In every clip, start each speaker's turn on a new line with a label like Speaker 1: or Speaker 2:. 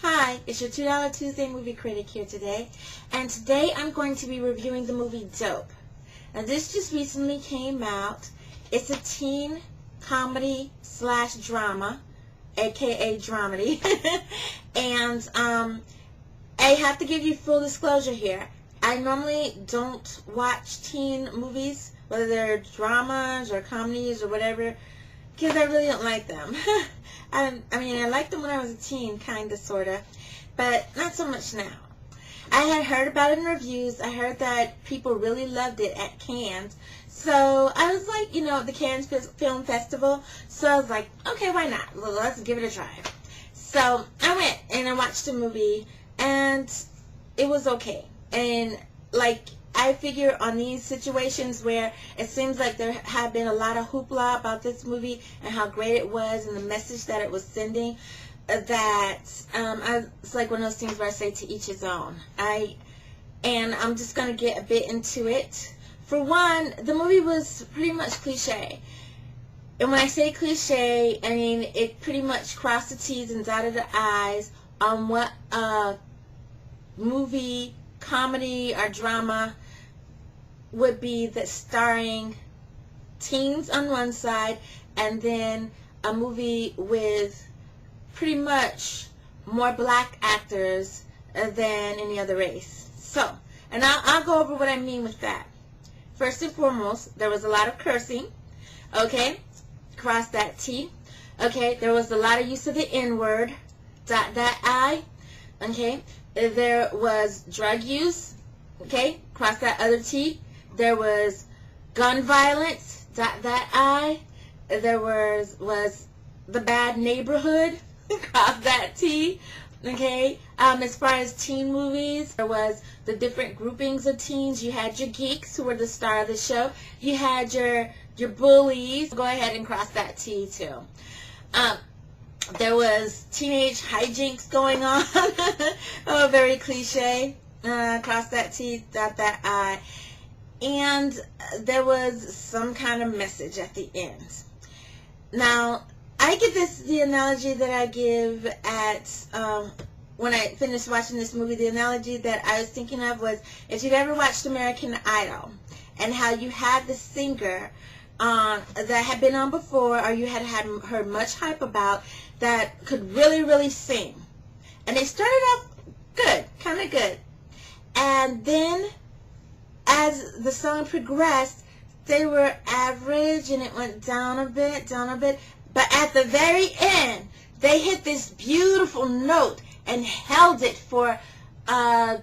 Speaker 1: Hi, it's your $2 Tuesday movie critic here today, and today I'm going to be reviewing the movie Dope. Now this just recently came out. It's a teen comedy slash drama, aka dramedy, and I have to give you full disclosure here. I normally don't watch teen movies, whether they're dramas or comedies or whatever, because I really don't like them. I mean, I liked them when I was a teen, kind of, sort of, but not so much now. I had heard about it in reviews. I heard that people really loved it at Cannes. So I was like, the Cannes Film Festival. So I was like, okay, why not? Well, let's give it a try. So I went and I watched the movie, and it was okay. And, I figure on these situations where it seems like there have been a lot of hoopla about this movie and how great it was and the message that it was sending, that it's like one of those things where I say to each his own. And I'm just going to get a bit into it. For one, the movie was pretty much cliche. And when I say cliche, I mean it pretty much crossed the T's and dotted the I's on what a movie, comedy, or drama would be, that starring teens on one side and then a movie with pretty much more black actors than any other race. So, and I'll go over what I mean with that. First and foremost, there was a lot of cursing, okay, cross that T. Okay, there was a lot of use of the N-word, dot that I, okay. There was drug use, okay, cross that other T. There was gun violence, dot that I. There was the bad neighborhood, cross that T, okay. As far as teen movies, there was the different groupings of teens. You had your geeks, who were the star of the show. You had your bullies. Go ahead and cross that T too. There was teenage hijinks going on. Oh, very cliche. Cross that T, dot that I. And there was some kind of message at the end. Now, I give this the analogy that I give at, when I finished watching this movie, the analogy that I was thinking of was, if you've ever watched American Idol, and how you had the singer that had been on before, or you had heard much hype about, that could really, really sing. And they started off good, kind of good. And then, as the song progressed, they were average, and it went down a bit. But at the very end, they hit this beautiful note and held it for a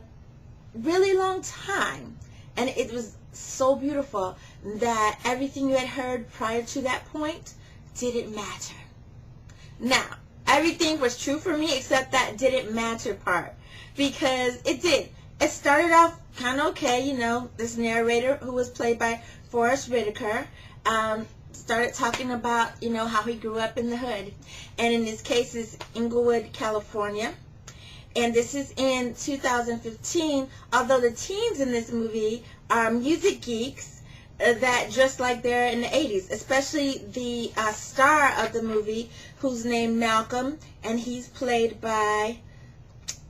Speaker 1: really long time. And it was so beautiful that everything you had heard prior to that point didn't matter. Now, everything was true for me except that didn't matter part, because it did. It started off kind of okay, this narrator, who was played by Forrest Whitaker, started talking about, how he grew up in the hood. And in this case, it's Inglewood, California. And this is in 2015, although the teens in this movie are music geeks that dress like they're in the 80s, especially the star of the movie, who's named Malcolm, and he's played by,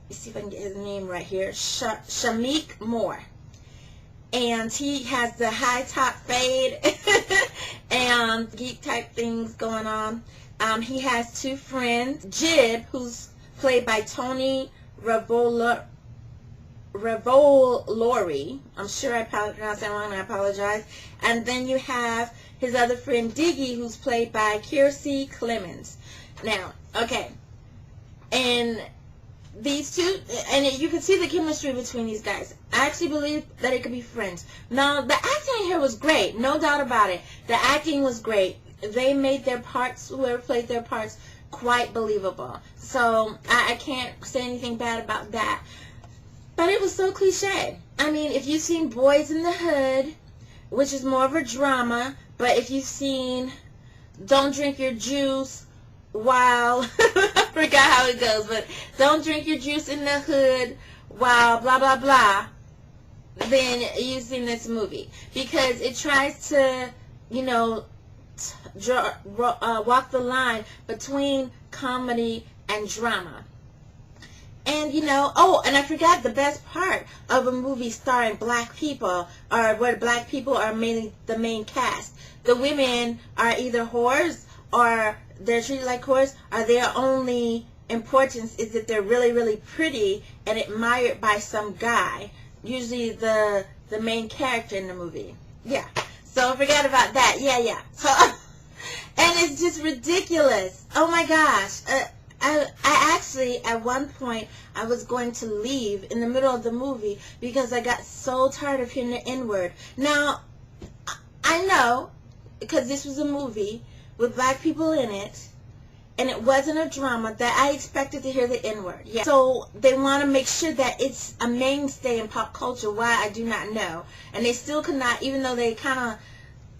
Speaker 1: let's see if I can get his name right here, Shameik Moore. And he has the high top fade and geek type things going on. He has two friends, Jib, who's played by Tony Revolori. I'm sure I pronounced that wrong, I apologize. And then you have his other friend, Diggy, who's played by Kiersey Clemens. Now, okay, and these two, and you can see the chemistry between these guys. I actually believe that it could be friends. Now, the acting here was great, no doubt about it. The acting was great. They made their parts, whoever played their parts, quite believable. So I can't say anything bad about that. But it was so cliche. I mean, if you've seen Boys in the Hood, which is more of a drama, but if you've seen Don't Drink Your Juice while, I forgot how it goes, but don't drink your juice in the hood while blah, blah, blah, then you've seen this movie. Because it tries to, walk the line between comedy and drama. And, you know, oh, and I forgot the best part of a movie starring black people, or where black people are mainly the main cast. The women are either whores, or they're treated like whores, or their only importance is that they're really, really pretty and admired by some guy, usually the main character in the movie. Yeah. So forget about that. Yeah. So, and it's just ridiculous. Oh my gosh. I actually, at one point, I was going to leave in the middle of the movie because I got so tired of hearing the N-word. Now, I know, because this was a movie with black people in it, and it wasn't a drama, that I expected to hear the N-word. Yeah. So they want to make sure that it's a mainstay in pop culture. Why, I do not know. And they still could not, even though they kind of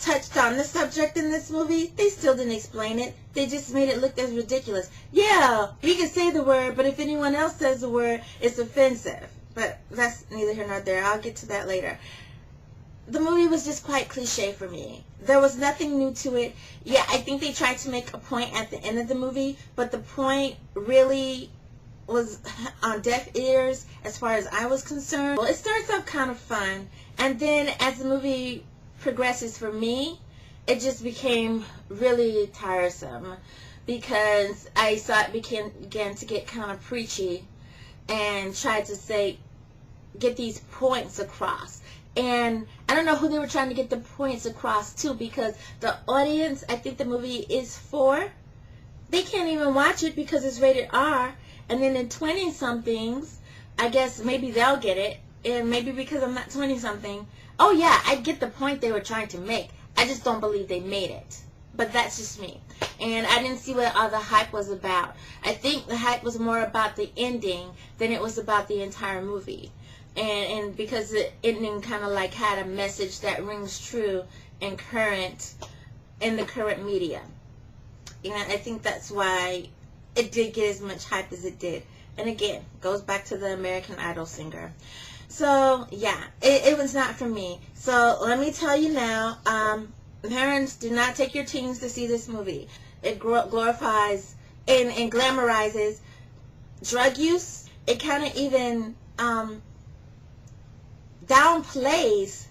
Speaker 1: touched on the subject in this movie, they still didn't explain it. They just made it look as ridiculous. Yeah, we can say the word, but if anyone else says the word, it's offensive. But that's neither here nor there. I'll get to that later. The movie was just quite cliche for me. There was nothing new to it. Yeah, I think they tried to make a point at the end of the movie, but the point really was on deaf ears as far as I was concerned. Well, it starts off kind of fun, and then as the movie progresses for me, it just became really tiresome because I saw it began to get kind of preachy and tried to get these points across. And I don't know who they were trying to get the points across to, because the audience I think the movie is for, they can't even watch it because it's rated R. And then the 20-somethings, I guess maybe they'll get it. And maybe because I'm not 20-something, oh yeah, I get the point they were trying to make. I just don't believe they made it. But that's just me. And I didn't see what all the hype was about. I think the hype was more about the ending than it was about the entire movie. And because the ending kind of like had a message that rings true in the current media. And I think that's why it did get as much hype as it did. And again, goes back to the American Idol singer. So, yeah, it was not for me. So, let me tell you now, parents, do not take your teens to see this movie. It glorifies and glamorizes drug use. It kind of even downplays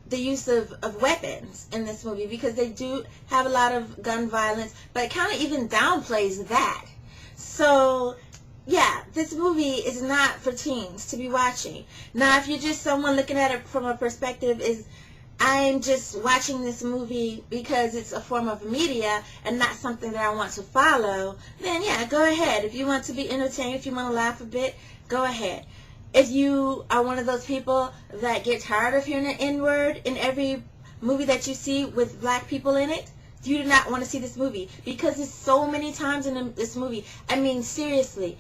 Speaker 1: the use of weapons in this movie, because they do have a lot of gun violence, but it kind of even downplays that. So, yeah, this movie is not for teens to be watching. Now, if you're just someone looking at it from a perspective is, I'm just watching this movie because it's a form of media and not something that I want to follow, then yeah, go ahead. If you want to be entertained, if you want to laugh a bit, go ahead. If you are one of those people that get tired of hearing the N-word in every movie that you see with black people in it, you do not want to see this movie, because it's so many times in this movie. I mean, seriously,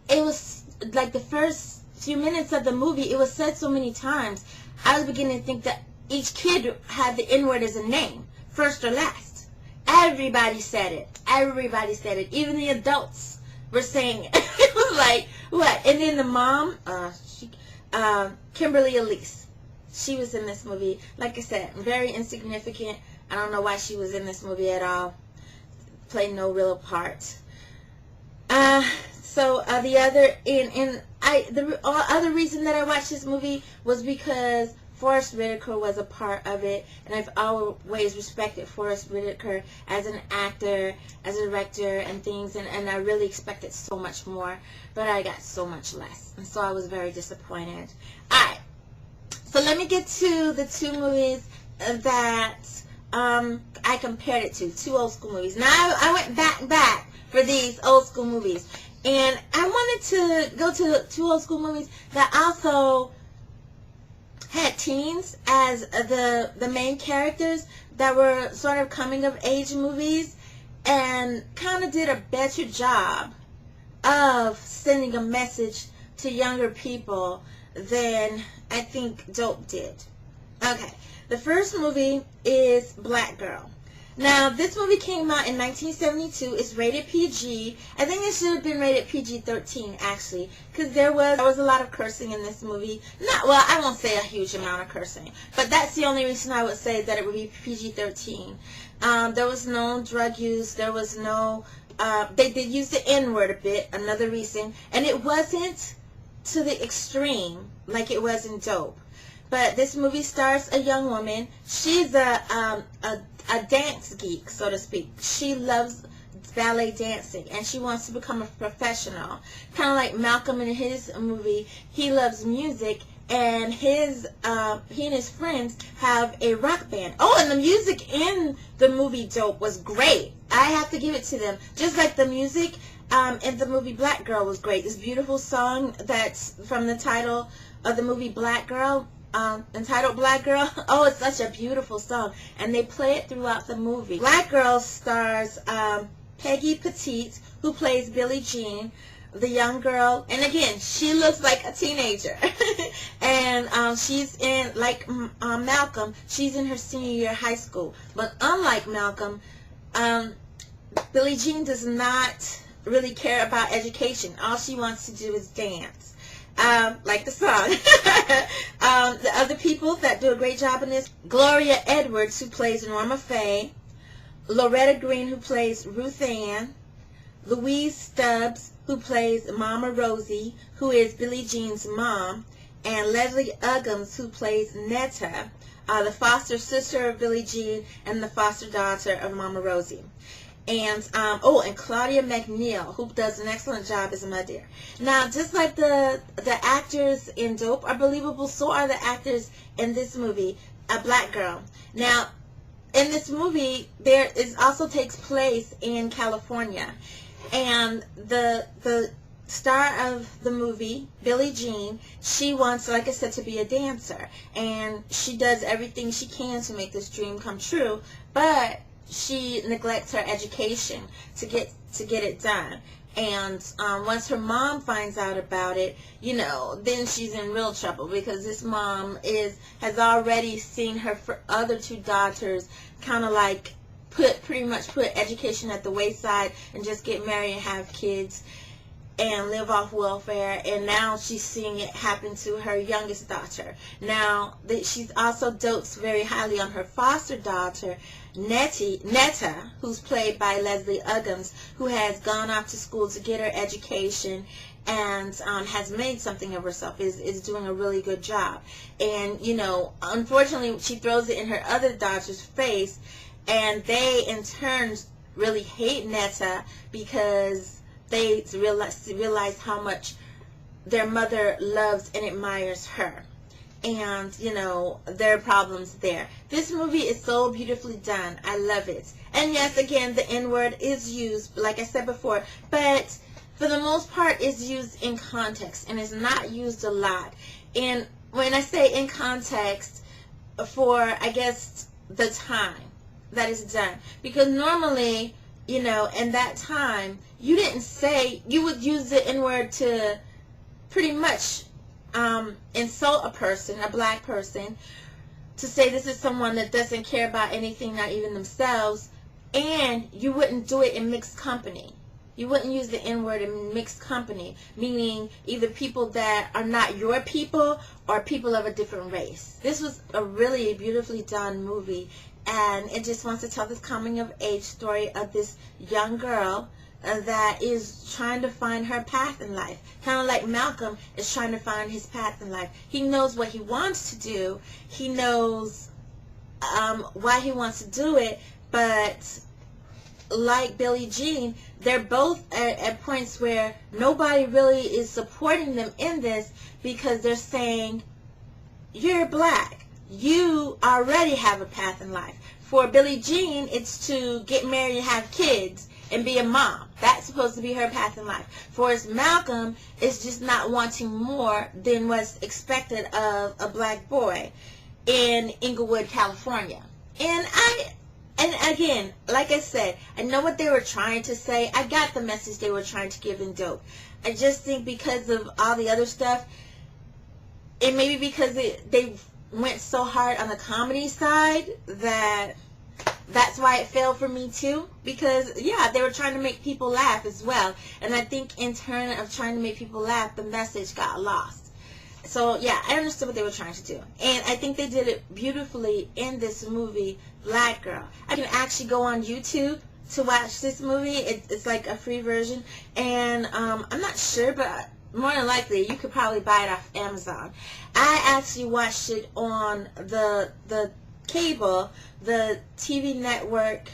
Speaker 1: it was like the first few minutes of the movie, it was said so many times, I was beginning to think that each kid had the N-word as a name, first or last. Everybody said it. Everybody said it. Even the adults were saying it. It was like, what? And then the mom, Kimberly Elise, she was in this movie. Like I said, very insignificant. I don't know why she was in this movie at all. Played no real part. The other reason that I watched this movie was because Forest Whitaker was a part of it, and I've always respected Forest Whitaker as an actor, as a director, and things, and I really expected so much more, but I got so much less, and so I was very disappointed. Alright, so let me get to the two movies that I compared it to, two old school movies. Now, I went back for these old school movies, and I wanted to go to two old school movies that also had teens as the main characters, that were sort of coming of age movies, and kind of did a better job of sending a message to younger people than I think Dope did. Okay, the first movie is Black Girl. Now, this movie came out in 1972. It's rated PG. I think it should have been rated PG-13, actually, because there was a lot of cursing in this movie. Well, I won't say a huge amount of cursing, but that's the only reason I would say that it would be PG-13. There was no drug use. There was no they did use the N-word a bit, another reason, and it wasn't to the extreme like it was in Dope. But this movie stars a young woman. She's a dance geek, so to speak. She loves ballet dancing, and she wants to become a professional. Kind of like Malcolm in his movie, he loves music, and he and his friends have a rock band. Oh, and the music in the movie Dope was great. I have to give it to them. Just like the music in the movie Black Girl was great. This beautiful song that's from the title of the movie Black Girl, entitled Black Girl. Oh, it's such a beautiful song, and they play it throughout the movie. Black Girl stars Peggy Petite, who plays Billie Jean, the young girl, and again, she looks like a teenager. And she's in, like Malcolm, she's in her senior year of high school. But unlike Malcolm, Billie Jean does not really care about education. All she wants to do is dance. Like the song. The other people that do a great job in this, Gloria Edwards, who plays Norma Faye, Loretta Green, who plays Ruth Ann, Louise Stubbs, who plays Mama Rosie, who is Billie Jean's mom, and Leslie Uggams, who plays Netta, the foster sister of Billie Jean and the foster daughter of Mama Rosie. And and Claudia McNeil, who does an excellent job as Mother. Now, just like the actors in Dope are believable, so are the actors in this movie, A Black Girl. Now, in this movie, also takes place in California, and the star of the movie, Billie Jean, she wants, like I said, to be a dancer, and she does everything she can to make this dream come true, but she neglects her education to get it done. And once her mom finds out about it, then she's in real trouble, because this mom has already seen her other two daughters kind of like pretty much put education at the wayside and just get married and have kids and live off welfare, and now she's seeing it happen to her youngest daughter. Now, she's also dotes very highly on her foster daughter, Netta, who's played by Leslie Uggams, who has gone off to school to get her education and has made something of herself, is doing a really good job. And, unfortunately, she throws it in her other daughter's face, and they, in turn, really hate Netta because they realize how much their mother loves and admires her. And, there are problems there. This movie is so beautifully done. I love it. And yes, again, the N-word is used, like I said before, but for the most part, it's used in context, and it's not used a lot. And when I say in context, for, I guess, the time that is done. Because normally, in that time, you would use the N-word to pretty much insult a person, a black person, to say this is someone that doesn't care about anything, not even themselves, and you wouldn't do it in mixed company. You wouldn't use the N-word in mixed company, meaning either people that are not your people or people of a different race. This was a really beautifully done movie, and it just wants to tell this coming-of-age story of this young girl that is trying to find her path in life. Kind of like Malcolm is trying to find his path in life. He knows what he wants to do. He knows why he wants to do it, but like Billie Jean, they're both at points where nobody really is supporting them in this, because they're saying, you're black. You already have a path in life. For Billie Jean, it's to get married and have kids and be a mom. That's supposed to be her path in life. For Malcolm, it's just not wanting more than what's expected of a black boy in Inglewood, California. And again, like I said, I know what they were trying to say. I got the message they were trying to give in Dope. I just think because of all the other stuff, and maybe because they went so hard on the comedy side, that's why it failed for me too. Because, yeah, they were trying to make people laugh as well. And I think in turn of trying to make people laugh, the message got lost. So, yeah, I understood what they were trying to do. And I think they did it beautifully in this movie, Black Girl. I can actually go on YouTube to watch this movie. It's like a free version, and I'm not sure, but more than likely you could probably buy it off Amazon. I actually watched it on the cable, the TV network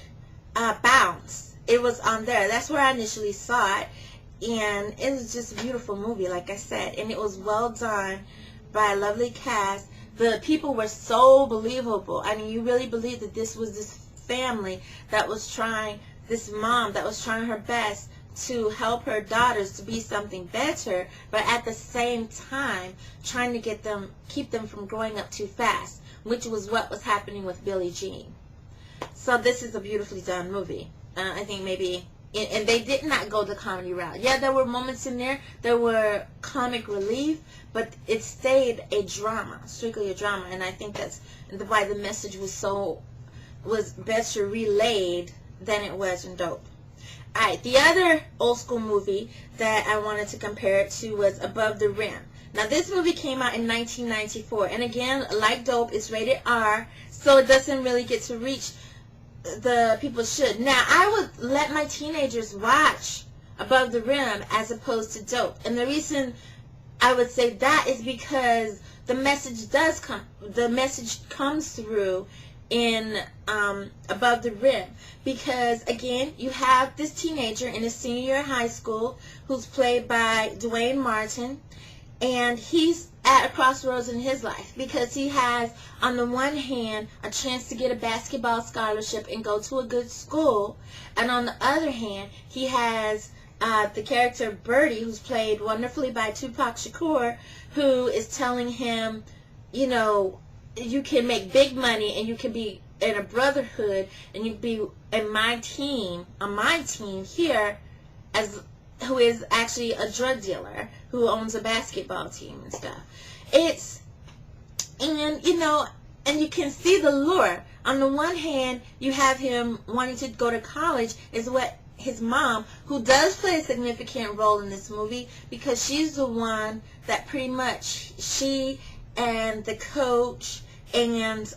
Speaker 1: Bounce. It was on there. That's where I initially saw it, and it was just a beautiful movie, like I said, and it was well done by a lovely cast. The people were so believable. I mean, you really believe that this was this family that was trying, this mom that was trying her best to help her daughters to be something better, but at the same time trying to keep them from growing up too fast, which was what was happening with Billie Jean. So this is a beautifully done movie. I think maybe, and they did not go the comedy route. Yeah, there were moments in there, there were comic relief, but it stayed a drama, strictly a drama, and I think that's why the message was better relayed than it was in Dope. Alright, the other old school movie that I wanted to compare it to was Above the Rim. Now this movie came out in 1994, and again, like Dope, it's rated R, so it doesn't really get to reach the people should. Now, I would let my teenagers watch Above the Rim as opposed to Dope, and the reason I would say that is because the message comes through in Above the Rim, because again, you have this teenager in his senior year of high school who's played by Duane Martin, and he's at a crossroads in his life because he has, on the one hand, a chance to get a basketball scholarship and go to a good school, and on the other hand, he has the character Birdie, who's played wonderfully by Tupac Shakur, who is telling him, you know, you can make big money and you can be in a brotherhood and you can be in my team, on my team here, who is actually a drug dealer who owns a basketball team and stuff. And you can see the lure. On the one hand, you have him wanting to go to college, is what his mom, who does play a significant role in this movie, because she's the one that pretty much, she and the coach and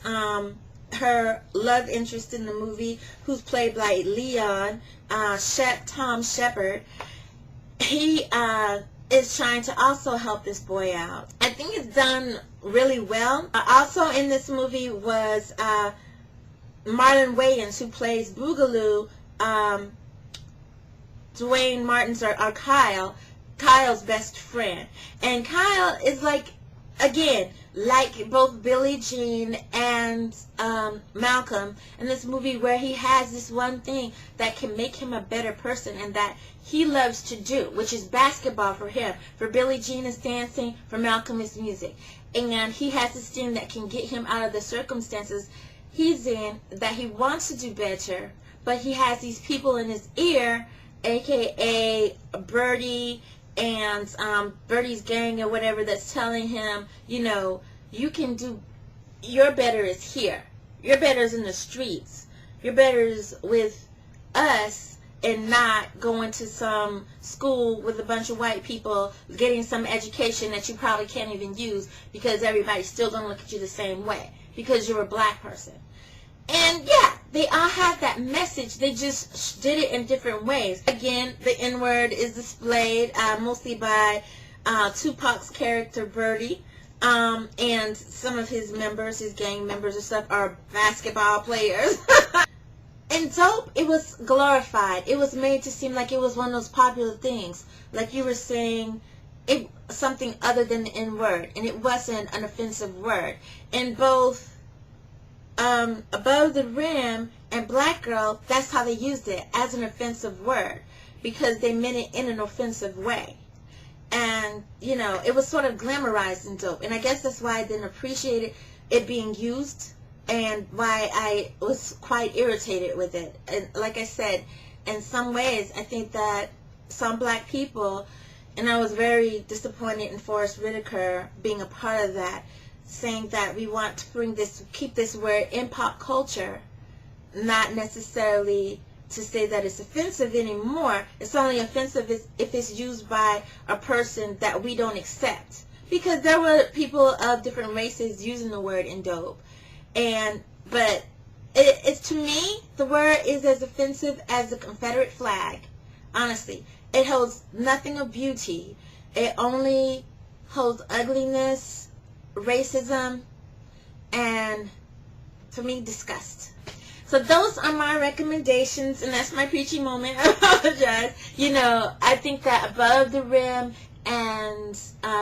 Speaker 1: her love interest in the movie, who's played by Leon, Tom Shepard, he is trying to also help this boy out. I think it's done really well. Also in this movie was Marlon Wayans, who plays Boogaloo, Duane Martin's or Kyle's best friend. And Kyle is like, again, like both Billie Jean and Malcolm in this movie, where he has this one thing that can make him a better person and that he loves to do, which is basketball for him. For Billie Jean is dancing, for Malcolm is music. And he has this thing that can get him out of the circumstances he's in, that he wants to do better, but he has these people in his ear, aka Birdie and Birdie's gang or whatever, that's telling him, you know, you can do, your better is here. Your better is in the streets. Your better is with us and not going to some school with a bunch of white people getting some education that you probably can't even use because everybody's still going to look at you the same way because you're a black person. And yeah, they all have that message. They just did it in different ways. Again, the N-word is displayed mostly by Tupac's character Birdie, and some of his members, his gang members and stuff, are basketball players. In Dope, it was glorified. It was made to seem like it was one of those popular things. Like you were saying, something other than the N-word, and it wasn't an offensive word. In both Above the Rim and Black Girl, that's how they used it, as an offensive word, because they meant it in an offensive way. And, you know, it was sort of glamorized in Dope, and I guess that's why I didn't appreciate it being used, and why I was quite irritated with it. And like I said, in some ways, I think that some black people, and I was very disappointed in Forrest Whitaker being a part of that, saying that we want to bring this, keep this word in pop culture, not necessarily to say that it's offensive anymore. It's only offensive if it's used by a person that we don't accept. Because there were people of different races using the word in Dope. But It's to me, the word is as offensive as the Confederate flag. Honestly, it holds nothing of beauty. It only holds ugliness, racism, and, to me, disgust. So those are my recommendations, and that's my preachy moment. I apologize. You know, I think that Above the Rim and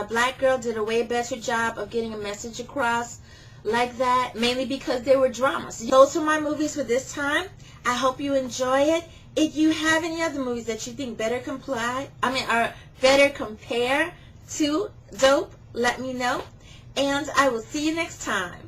Speaker 1: Black Girl did a way better job of getting a message across like that, mainly because they were dramas. Those are my movies for this time. I hope you enjoy it. If you have any other movies that you think better better compare to Dope, let me know. And I will see you next time.